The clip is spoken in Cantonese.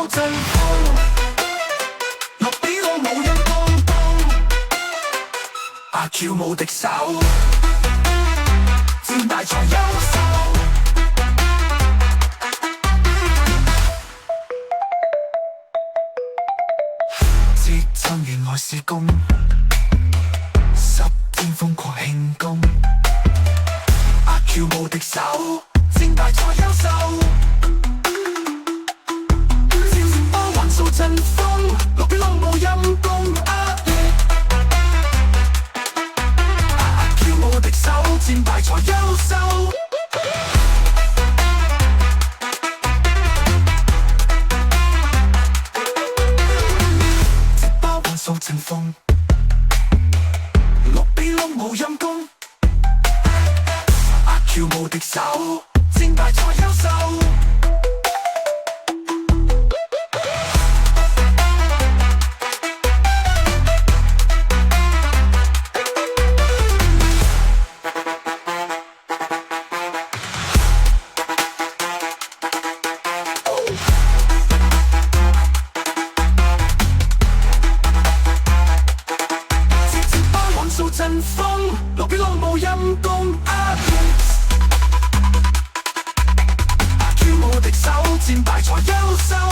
數陣風，落比攏無人公公。阿 Q 無敵手，戰大才優秀。節奏原來是功，10天瘋狂慶功。阿 Q 無敵手，戰大才優秀。數陣風，落比攏無陰功。阿 Q 無敵手，戰大才優秀。直包還數陣風，落比攏無陰功。阿 Q 無敵手，戰大才優秀。數陣風，落比攏無陰功。阿 Q 無敵手，戰大才優秀。